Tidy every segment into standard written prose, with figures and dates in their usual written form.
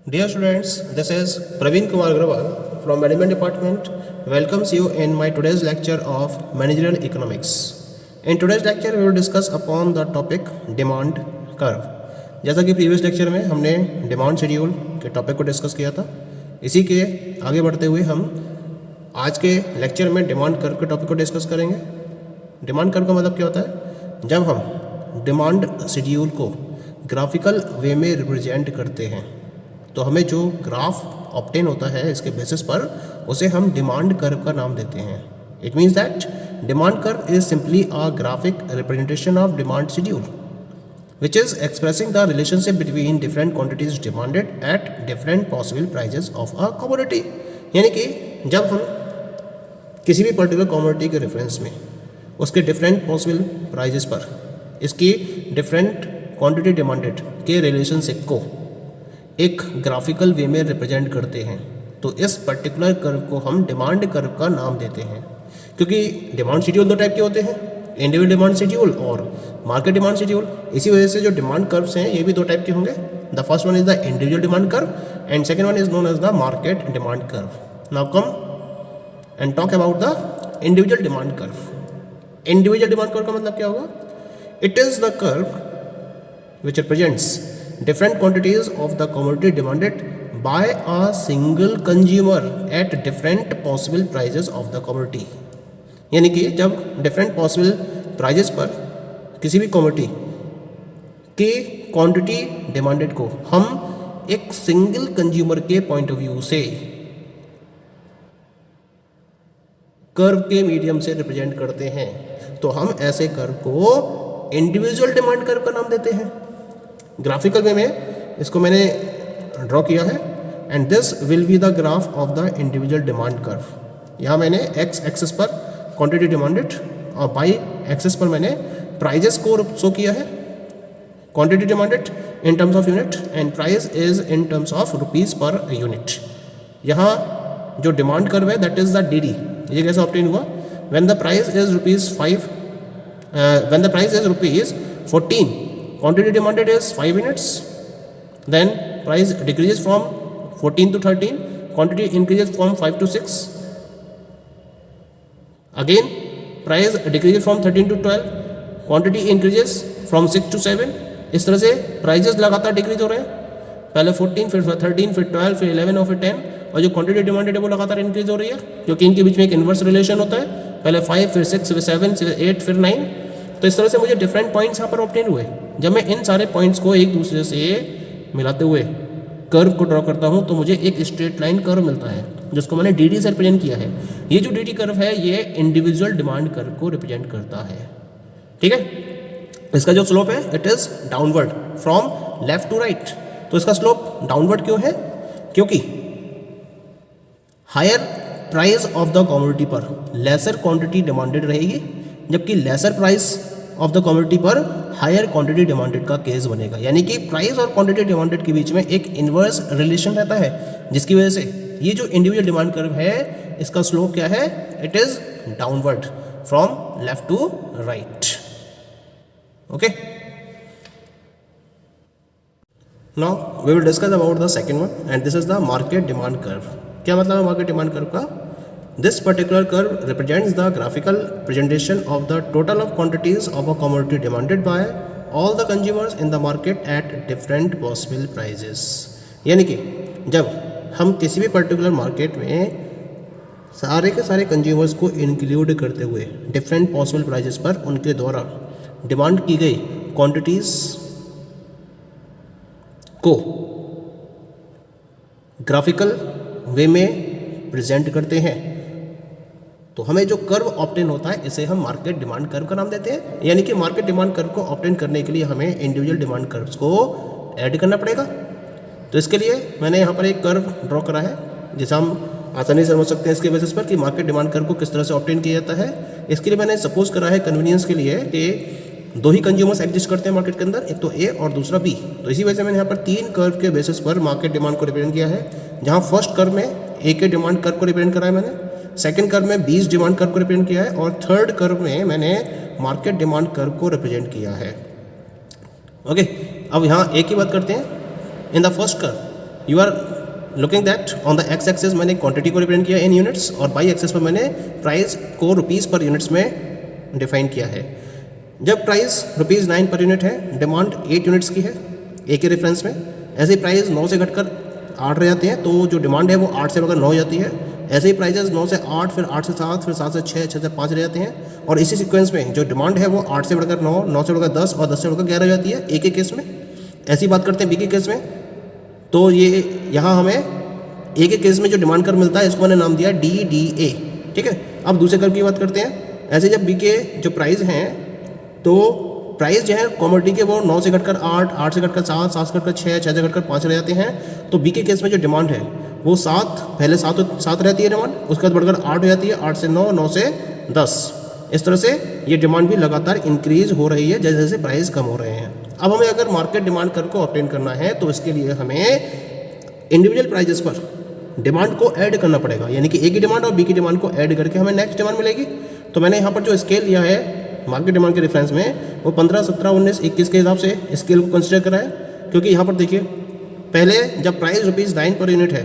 Dear students, this is Praveen Kumar Agrawal from Management Department. Welcomes you in my today's lecture of Managerial Economics. In today's lecture, we will discuss upon the topic Demand Curve. जैसा कि previous lecture में हमने demand schedule के topic को discuss किया था, इसी के आगे बढ़ते हुए हम आज के लेक्चर में डिमांड कर्व के टॉपिक को डिस्कस करेंगे। डिमांड कर्व का मतलब क्या होता है? जब हम डिमांड शेड्यूल को ग्राफिकल वे में रिप्रेजेंट करते हैं तो हमें जो ग्राफ ऑब्टेन होता है इसके बेसिस पर उसे हम डिमांड कर्व का नाम देते हैं। It means that demand curve is simply a graphic representation of demand schedule which is expressing the relationship between different quantities demanded at different possible prices of a commodity। यानी कि जब हम किसी भी पर्टिकुलर कमोडिटी के reference में उसके different possible prices पर इसकी डिफरेंट क्वांटिटी डिमांडेड के रिलेशनशिप को एक ग्राफिकल वे में रिप्रेजेंट करते हैं तो इस पर्टिकुलर कर्व को हम डिमांड कर्व का नाम देते हैं। क्योंकि डिमांड शेड्यूल दो टाइप के होते हैं, इंडिविजुअल डिमांड शेड्यूल और मार्केट डिमांड शेड्यूल। इसी वजह से जो डिमांड कर्व्स हैं ये भी दो टाइप के होंगे। The first one is the individual demand curve and second one is known as the market demand curve. Now come and talk about the individual demand curve. Individual demand curve का मतलब क्या होगा? It is the curve which represents different quantities of the commodity demanded by a single consumer at different possible prices of the commodity। यानी कि जब different possible prices पर किसी भी commodity की quantity demanded को हम एक single consumer के point of view से कर्व के मीडियम से रिप्रेजेंट करते हैं तो हम ऐसे कर्व को इंडिविजुअल डिमांड कर्व का नाम देते हैं। ग्राफिकल वे में इसको मैंने ड्रॉ किया है and this will be the graph of the individual demand curve. यहाँ मैंने एक्स एक्सिस पर क्वांटिटी डिमांडेड और वाई एक्सिस पर मैंने प्राइजेस को शो किया है। Quantity demanded in terms of unit and price is in terms of rupees per unit. यहाँ जो डिमांड कर्व है that is the D D. ये कैसे ऑब्टेन हुआ? When the price is ₹5 when the price is ₹14 quantity demanded is 5 units, then price decreases from 14 to 13, quantity increases from 5 to 6, again price decreases from 13 to 12, quantity increases from 6 to 7। इस तरह से prices लगातार decrease हो रहे हैं, पहले 14 फिर 13 फिर 12 फिर 11 और फिर 10, और जो क्वांटिटी डिमांडेड है वो लगातार इंक्रीज हो रही है क्योंकि इनके बीच में एक इन्वर्स रिलेशन होता है, पहले 5 फिर 6 फिर 7 फिर 8 फिर 9। तो इस तरह से मुझे डिफरेंट पॉइंट्स यहाँ पर ऑब्टेन हुए। जब मैं इन सारे पॉइंट्स को एक दूसरे से मिलाते हुए कर्व को ड्रॉ करता हूँ तो मुझे एक स्ट्रेट लाइन कर्व मिलता है जिसको मैंने डी डी से रिप्रेजेंट किया है। ये जो डी डी कर्व है ये इंडिविजुअल डिमांड कर्व को रिप्रेजेंट करता है। ठीक है, इसका जो स्लोप है it is downward from left to right. तो इसका स्लोप डाउनवर्ड क्यों है? क्योंकि higher price of the commodity पर लेसर क्वांटिटी डिमांडेड रहेगी, जबकि lesser price of the commodity पर हायर क्वांटिटी डिमांडेड का केस बनेगा। यानी कि प्राइस और क्वांटिटी डिमांडेड के बीच में एक इन्वर्स रिलेशन रहता है जिसकी वजह से ये जो इंडिविजुअल डिमांड कर्व है इसका स्लोप क्या है? It is downward from left to right. Okay, now we will discuss about the second one and this is the market demand curve. क्या मतलब है मार्केट डिमांड कर्व का? This particular curve represents the graphical presentation of the total of quantities of a commodity demanded by all the consumers in the market at different possible prices। यानी कि जब हम किसी भी पर्टिकुलर मार्केट में सारे के सारे कंज्यूमर्स को इंक्लूड करते हुए डिफरेंट पॉसिबल प्राइजेस पर उनके द्वारा डिमांड की गई क्वांटिटीज़ को ग्राफिकल वे में प्रेजेंट करते हैं तो हमें जो कर्व ऑब्टेन होता है इसे हम मार्केट डिमांड कर्व का नाम देते हैं। यानी कि मार्केट डिमांड कर्व को ऑब्टेन करने के लिए हमें इंडिविजुअल डिमांड कर्व्स को ऐड करना पड़ेगा। तो इसके लिए मैंने यहाँ पर एक कर्व ड्रॉ करा है जिसे हम आसानी से समझ सकते हैं इसके बेसिस पर कि मार्केट डिमांड कर्व को किस तरह से ऑब्टेन किया जाता है। इसके लिए मैंने सपोज करा है कन्वीनियंस के लिए कि दो ही कंज्यूमर्स एग्जिस्ट करते हैं मार्केट के अंदर, एक तो ए और दूसरा बी। तो इसी वजह से मैंने यहाँ पर 3 कर्व के बेसिस पर मार्केट डिमांड को रिप्रेजेंट किया है, जहाँ फर्स्ट कर्व में ए के डिमांड कर्व को रिप्रेजेंट करा है मैंने, सेकंड कर्व में बीस डिमांड कर्व को रिप्रेजेंट किया है और थर्ड कर्व में मैंने मार्केट डिमांड कर्व को रिप्रेजेंट किया है। ओके, अब यहाँ एक ही बात करते हैं। In the first curve you are looking that on the x axis मैंने क्वांटिटी को रिप्रेजेंट किया इन यूनिट्स और बाई एक्सेस पर मैंने प्राइस को रुपीज़ पर यूनिट्स में डिफाइन किया है। जब प्राइस ₹9 पर यूनिट है, डिमांड 8 यूनिट्स की है ए के रेफरेंस में, ऐसे ही प्राइस 9 से घटकर 8 रह जाते हैं, तो जो डिमांड है वो 8 से बढ़कर 9 हो जाती है। ऐसे ही प्राइजेस 9 से 8, फिर 8 से 7, फिर 7 से 6, 6 से 5 रह जाते हैं। और इसी सीक्वेंस में जो डिमांड है वो 8 से बढ़कर 9, 9 से बढ़कर 10 और 10 से बढ़कर 11 हो जाती है ए के केस में। ऐसी बात करते हैं बी के केस में, तो ये यहाँ हमें ए के केस में जो डिमांड कर्व मिलता है इसको मैंने नाम दिया DDA, ठीक है। अब दूसरे कर्व की बात करते हैं। ऐसे जब बी के जो प्राइस हैं, तो प्राइस जो है कॉमोडिटी के वो 9 से घटकर 8, 8 से घटकर 7, 7 से घटकर 6, 6 से घटकर 5 रह जाते हैं। तो बी के केस में जो डिमांड है वो 7, पहले 7 रहती है डिमांड, उसके बाद बढ़कर 8 हो जाती है, 8 से 9, 9 से 10। इस तरह से ये डिमांड भी लगातार इंक्रीज हो रही है जैसे जैसे प्राइस कम हो रहे हैं। अब हमें अगर मार्केट डिमांड कर्व को ऑब्टेन करना है तो इसके लिए हमें इंडिविजुअल प्राइजेस पर डिमांड को ऐड करना पड़ेगा, यानी कि ए की डिमांड और बी की डिमांड को ऐड करके हमें नेक्स्ट डिमांड मिलेगी। तो मैंने यहाँ पर जो स्केल लिया है मार्केट डिमांड के रेफरेंस में वो 15, 17, 19, 21 के हिसाब से स्केल को कंसिडर करा है, क्योंकि यहाँ पर देखिए पहले जब प्राइस ₹9 पर यूनिट है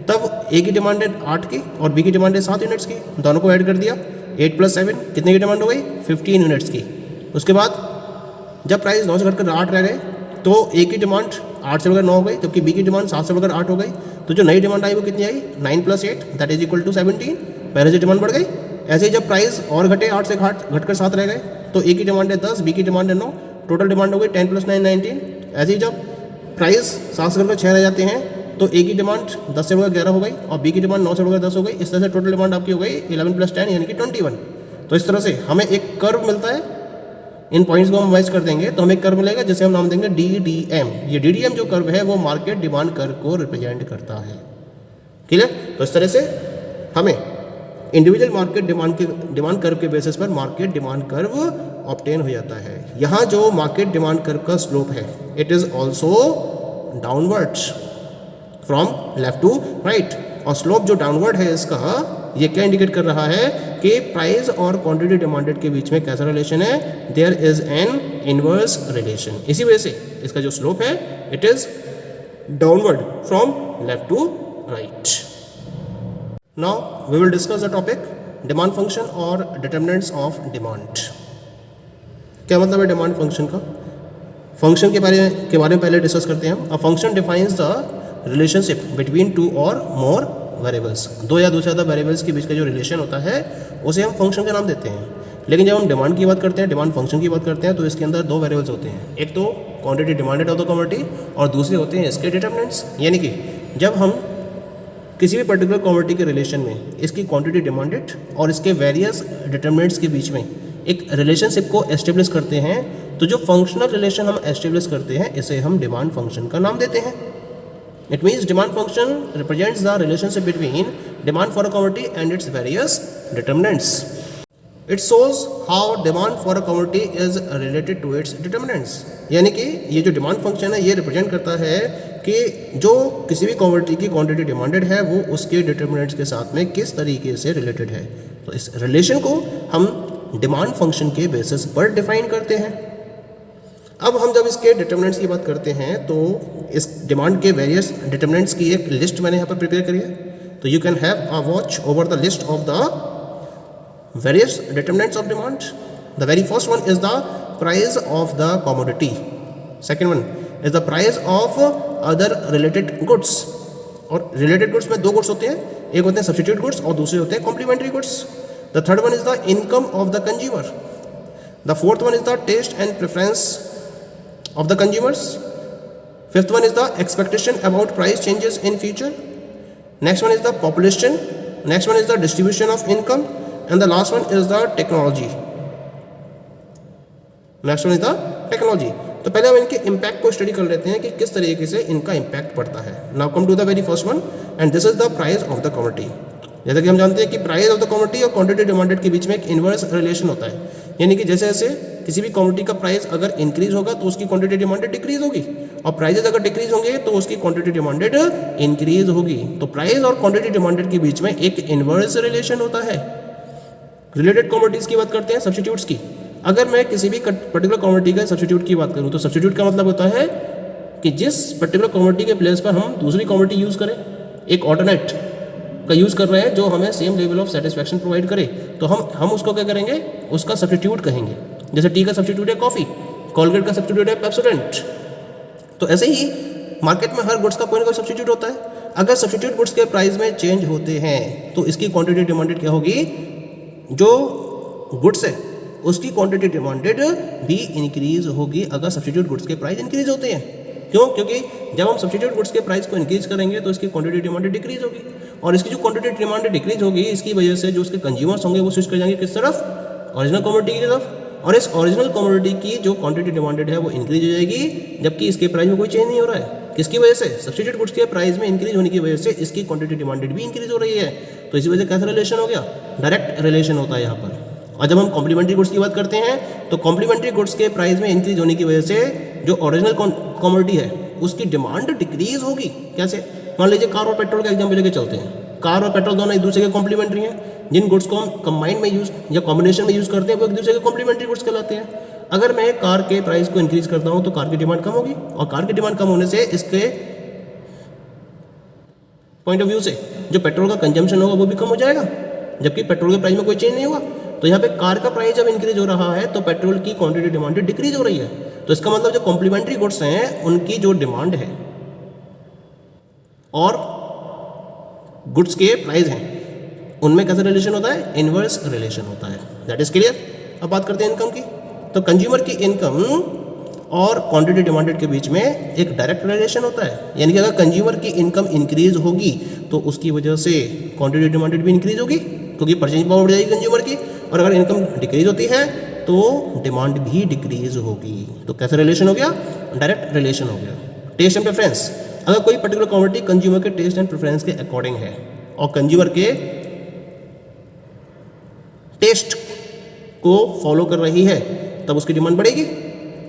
तब ए की डिमांड है 8 की और बी की डिमांड है 7 यूनिट्स की, दोनों को ऐड कर दिया। 8 + 7 कितने की डिमांड हो गई? 15 यूनिट्स की। उसके बाद जब प्राइस 9 से घटकर 8 रह गए तो ए की डिमांड 8 से बढ़कर 9 हो गई, जबकि बी की डिमांड 7 से बढ़कर 8 हो गई। तो जो नई डिमांड आई वो कितनी आई? 9 + 8 दैट इज इक्वल टू 17। पहले से डिमांड बढ़ गई। ऐसे ही जब प्राइस और घटे 8 से घटकर 7 रह गए तो ए की डिमांड है 10, बी की डिमांड है 9, टोटल डिमांड हो गई 10 + 9 19। ऐसे ही जब प्राइस 7 से घटकर 6 रह जाते हैं तो ए की डिमांड 10 से बढ़कर 11 हो गई और बी की डिमांड 9 से बढ़कर 10 हो गई। इस तरह से टोटल डिमांड आपकी हो गई 11 + 10 यानी कि 21। तो इस तरह से हमें एक कर्व मिलता है, इन पॉइंट्स को हम मैच कर देंगे तो हमें एक कर्व मिलेगा जिसे हम नाम देंगे DDM। ये DDM जो कर्व है वो मार्केट डिमांड कर्व को रिप्रेजेंट करता है, ठीक है। तो इस तरह से हमें इंडिविजुअल मार्केट डिमांड कर्व के बेसिस पर मार्केट डिमांड कर्व ऑब्टेन हो जाता है। यहाँ जो मार्केट डिमांड कर्व का स्लोप है it is also downwards from left to right, और स्लोप जो डाउनवर्ड है इसका ये क्या इंडिकेट कर रहा है कि प्राइस और क्वांटिटी डिमांडेड के बीच में कैसा रिलेशन है? There is an inverse relation. इसी वजह से इसका जो स्लोप है it is downward from left to right. Now we will discuss the topic demand function और डिटरमिनेंट्स ऑफ डिमांड। क्या मतलब है डिमांड फंक्शन का? फंक्शन के बारे में पहले डिस्कस करते हैं हम। A function defines the relationship between 2 और मोर वेरिएबल्स। 2 या 2 से ज़्यादा वेरिएबल्स के बीच का जो रिलेशन होता है उसे हम फंक्शन का नाम देते हैं। लेकिन जब हम डिमांड की बात करते हैं, डिमांड फंक्शन की बात करते हैं, तो इसके अंदर 2 वेरिएबल्स होते हैं। एक तो quantity demanded of the commodity और दूसरे होते हैं इसके डिटरमिनेंट्स। यानी कि जब हम किसी भी पर्टिकुलर कमोडिटी के रिलेशन में इसकी क्वांटिटी डिमांडेड और इसके वेरियस डिटरमिनेंट्स के बीच में एक रिलेशनशिप को एस्टेब्लिश करते हैं, तो जो फंक्शनल रिलेशन हम एस्टेब्लिश करते हैं इसे हम डिमांड फंक्शन का नाम देते हैं। It means demand function represents the relationship between demand for a commodity and its various determinants. It shows how demand for a commodity is related to its determinants. यानी कि ये जो डिमांड फंक्शन है ये रिप्रेजेंट करता है कि जो किसी भी कमोडिटी की क्वांटिटी डिमांडेड है वो उसके डिटरमिनेंट्स के साथ में किस तरीके से रिलेटेड है। तो इस रिलेशन को हम डिमांड फंक्शन के बेसिस पर डिफाइन करते हैं। अब हम जब इसके डिटरमिनेंट्स की बात करते हैं तो इस डिमांड के वेरियस डिटरमिनेंट्स की एक लिस्ट मैंने यहाँ पर प्रिपेयर करी है। तो you can have a watch over the list of the various determinants of demand. The very first one is the price of the commodity, second one is the price of other related goods. और related goods में 2 goods होते हैं, एक होते हैं substitute goods और दूसरे होते हैं complementary goods. The third one is the income of the consumer. The fourth one is the taste and preference of the consumers. Fifth one is the expectation about price changes in future. Next one is the population. Next one is the distribution of income, and the last one is the technology. Next one is the technology. तो पहले हम इनके impact को study कर लेते हैं कि किस तरीके से इनका इम्पैक्ट पड़ता है। Now come to the very first one and this is the price of the commodity. जैसा कि हम जानते हैं कि प्राइस ऑफ द कमोडिटी और क्वांटिटी डिमांडेड के बीच में एक इनवर्स रिलेशन होता है, यानी कि जैसे जैसे किसी भी कमोडिटी का प्राइस अगर इंक्रीज होगा तो उसकी क्वांटिटी डिमांडेड डिक्रीज होगी, और प्राइजेस अगर डिक्रीज होंगे तो उसकी क्वांटिटी डिमांडेड इंक्रीज होगी। तो प्राइस और क्वांटिटी डिमांडेड के बीच में एक इनवर्स रिलेशन होता है। रिलेटेड कमोडिटीज की बात करते हैं, सब्स्टिट्यूट्स की। अगर मैं किसी भी पर्टिकुलर कमोडिटी का सब्स्टिट्यूट की बात करूं तो सब्स्टिट्यूट का मतलब होता है कि जिस पर्टिकुलर कमोडिटी के प्लेस पर हम दूसरी कमोडिटी यूज़ करें, एक ऑल्टरनेट का यूज़ कर रहे हैं जो हमें same level of satisfaction provide करे, तो हम उसको क्या करेंगे, उसका सब्स्टिट्यूट कहेंगे। जैसे टी का सब्स्टिट्यूट है कॉफ़ी, कोलगेट का सब्स्टिट्यूट है पेप्सोडेंट। तो ऐसे ही मार्केट में हर गुड्स का कोई ना कोई सब्स्टिट्यूट होता है। अगर सब्स्टिट्यूट गुड्स के प्राइस में चेंज होते हैं तो इसकी क्वांटिटी डिमांडेड क्या होगी, जो गुड्स है उसकी क्वांटिटी डिमांडेड भी इंक्रीज होगी अगर सब्स्टिट्यूट गुड्स के प्राइस इंक्रीज होते हैं। क्यों? क्योंकि जब हम सब्स्टिट्यूट गुड्स के प्राइस को इंक्रीज करेंगे तो इसकी क्वांटिटी डिमांडेड डिक्रीज होगी, और इसकी जो क्वांटिटी डिमांडेड डिक्रीज होगी इसकी वजह से जो उसके कंज्यूमर्स होंगे वो स्विच कर जाएंगे किस तरफ, ओरिजिनल कमोडिटी की तरफ, और इस ओरिजिनल कमोडिटी की जो क्वांटिटी डिमांडेड है वो इंक्रीज हो जाएगी, जबकि इसके प्राइस में कोई चेंज नहीं हो रहा है। किसकी वजह से? सब्स्टिट्यूट गुड्स के प्राइस में इंक्रीज होने की वजह से इसकी क्वांटिटी डिमांडेड भी इंक्रीज हो रही है। तो इसी वजह से कैसा रिलेशन हो गया, डायरेक्ट रिलेशन होता है यहाँ पर। और जब हम कॉम्प्लीमेंट्री गुड्स की बात करते हैं तो कॉम्प्लीमेंट्री गुड्स के प्राइस में इंक्रीज होने की वजह से जो ओरिजिनल कमोडिटी है उसकी डिमांड डिक्रीज होगी। कैसे? मान लीजिए कार और पेट्रोल का एग्जाम्पल लेके चलते हैं। कार और पेट्रोल दोनों एक दूसरे के कॉम्प्लीमेंट्री हैं। जिन गुड्स को हम कंबाइन में यूज़ या कॉम्बिनेशन में यूज़ करते हैं वो एक दूसरे के कॉम्प्लीमेंट्री गुड्स कहलाते हैं। अगर मैं कार के प्राइस को इंक्रीज करता हूँ तो कार की डिमांड कम होगी, और कार की डिमांड कम होने से इसके पॉइंट ऑफ व्यू से जो पेट्रोल का कंजम्पशन होगा वो भी कम हो जाएगा, जबकि पेट्रोल के प्राइस में कोई चेंज नहीं हुआ। तो यहाँ पे कार का प्राइस जब इंक्रीज हो रहा है तो पेट्रोल की क्वांटिटी डिमांड डिक्रीज हो रही है। तो इसका मतलब जो कॉम्प्लीमेंट्री गुड्स हैं उनकी जो डिमांड है और गुड्स के प्राइस हैं उनमें कैसा रिलेशन होता है, इनवर्स रिलेशन होता है। That is clear. अब बात करते हैं इनकम की। तो कंज्यूमर की इनकम और क्वांटिटी डिमांडेड के बीच में एक डायरेक्ट रिलेशन होता है, यानी कि अगर कंज्यूमर की इनकम इंक्रीज होगी तो उसकी वजह से क्वांटिटी डिमांडेड भी इंक्रीज होगी क्योंकि परचेजिंग पावर बढ़ जाएगी कंज्यूमर की, और अगर इनकम डिक्रीज होती है तो डिमांड भी डिक्रीज होगी। तो कैसा रिलेशन हो गया, डायरेक्ट रिलेशन हो गया। टेस्ट एंड प्रेफरेंस, अगर कोई पर्टिकुलर कमोडिटी कंज्यूमर के टेस्ट एंड प्रेफरेंस के अकॉर्डिंग है और कंज्यूमर के टेस्ट को फॉलो कर रही है तब उसकी डिमांड बढ़ेगी,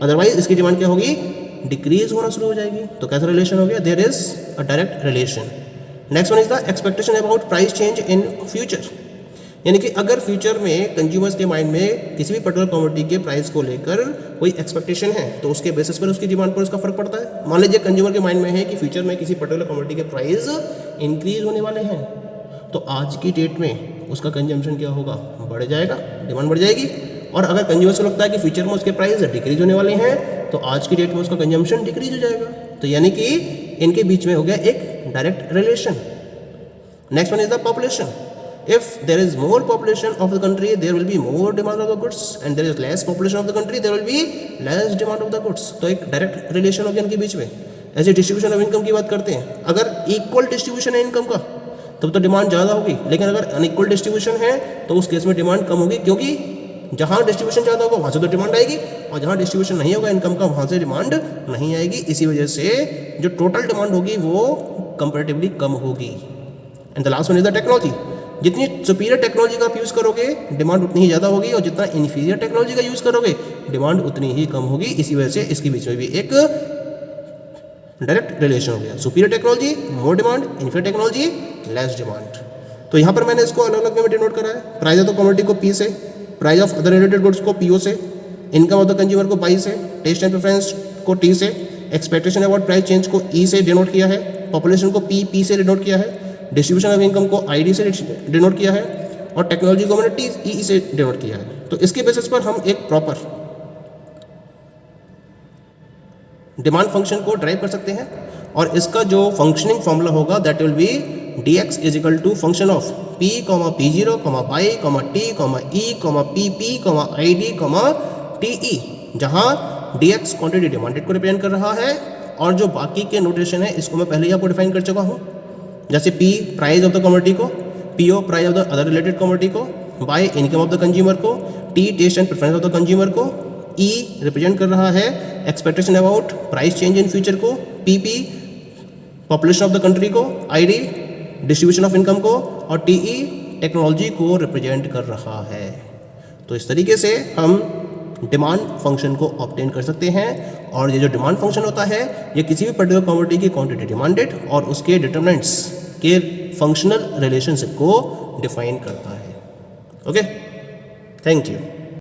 अदरवाइज इसकी डिमांड क्या होगी, डिक्रीज होना शुरू हो जाएगी। तो कैसा रिलेशन हो गया, there is a direct relation. Next one is the expectation about price change in future, यानी कि अगर फ्यूचर में कंज्यूमर्स के माइंड में किसी भी पर्टिकुलर कमोडिटी के प्राइस को लेकर कोई एक्सपेक्टेशन है तो उसके बेसिस पर उसकी डिमांड पर उसका फर्क पड़ता है। मान लीजिए कंज्यूमर के माइंड में है कि फ्यूचर में किसी पर्टिकुलर कमोडिटी के प्राइस इंक्रीज होने वाले हैं, तो आज की डेट में उसका कंजम्पशन क्या होगा, बढ़ जाएगा, डिमांड बढ़ जाएगी। और अगर कंज्यूमर को लगता है कि फ्यूचर में उसके प्राइस डिक्रीज होने वाले हैं तो आज की डेट में उसका कंजम्पशन डिक्रीज हो जाएगा। तो यानी कि इनके बीच में हो गया एक direct relation. Next one is the population. If there is more population of the country, there will be more demand of the goods, and there is less population of the country, there will be less demand of the goods. तो एक direct relation हो गया इनके बीच में। ऐसे distribution of income की बात करते हैं, अगर इक्वल डिस्ट्रीब्यूशन है इनकम का तब तो डिमांड ज़्यादा होगी, लेकिन अगर अनइक्वल डिस्ट्रीब्यूशन है तो उस केस में डिमांड कम होगी, क्योंकि जहाँ डिस्ट्रीब्यूशन ज़्यादा होगा वहाँ से तो डिमांड आएगी, और जहाँ डिस्ट्रीब्यूशन नहीं होगा इनकम का वहाँ से डिमांड नहीं आएगी। इसी वजह से जो टोटल डिमांड होगी वो कंपेरेटिवली कम होगी। And the last one is the technology. जितनी सुपीरियर टेक्नोलॉजी का आप यूज़ करोगे डिमांड उतनी ही ज़्यादा होगी, और जितना इन्फीरियर टेक्नोलॉजी का यूज़ करोगे डिमांड उतनी ही कम होगी। इसी वजह से इसके बीच में भी एक डायरेक्ट रिलेशन हो गया। Superior technology more demand, inferior technology less demand. तो यहाँ पर मैंने इसको अलग अलग वे में डिनोट करा है। प्राइस ऑफ द कमोडिटी को पी से, price of other related goods को पीओ से, इनकम ऑफ द कंज्यूमर को बाई से, टेस्ट एंड प्रेफरेंस को टी से, एक्सपेक्टेशन अबाउट प्राइस चेंज को ई से डिनोट किया है, पॉपुलेशन को पी से डिनोट किया है, डिस्ट्रीब्यूशन ऑफ इनकम को आईडी से डिनोट किया है, और टेक्नोलॉजी को मैंने टी से डिनोट किया है। तो इसके बेसिस पर हम एक प्रॉपर डिमांड फंक्शन को ड्राइव कर सकते हैं, और इसका जो फंक्शनिंग फॉर्मूला होगा that will be dx is equal to function of p, p0, y, t, e, pp, id, te, जहाँ dx क्वांटिटी डिमांडेड को रिप्रेजेंट कर रहा है, और जो बाकी के नोटेशन है इसको मैं पहले ही आपको डिफाइन कर चुका हूँ। जैसे p price of the commodity को, po price of the other related commodity को, y income of the consumer को, t taste and preference of the consumer को, e रिप्रेजेंट कर रहा है expectation about price change in future को, pp population of the country को, id distribution of income को, और te टेक्नोलॉजी को रिप्रेजेंट कर रहा है। तो इस तरीके से हम डिमांड फंक्शन को ऑब्टेन कर सकते हैं, और ये जो डिमांड फंक्शन होता है ये किसी भी पर्टिकुलर कमोडिटी की क्वांटिटी डिमांडेड और उसके डिटरमिनेंट्स के फंक्शनल रिलेशनशिप को डिफाइन करता है। Okay, thank you.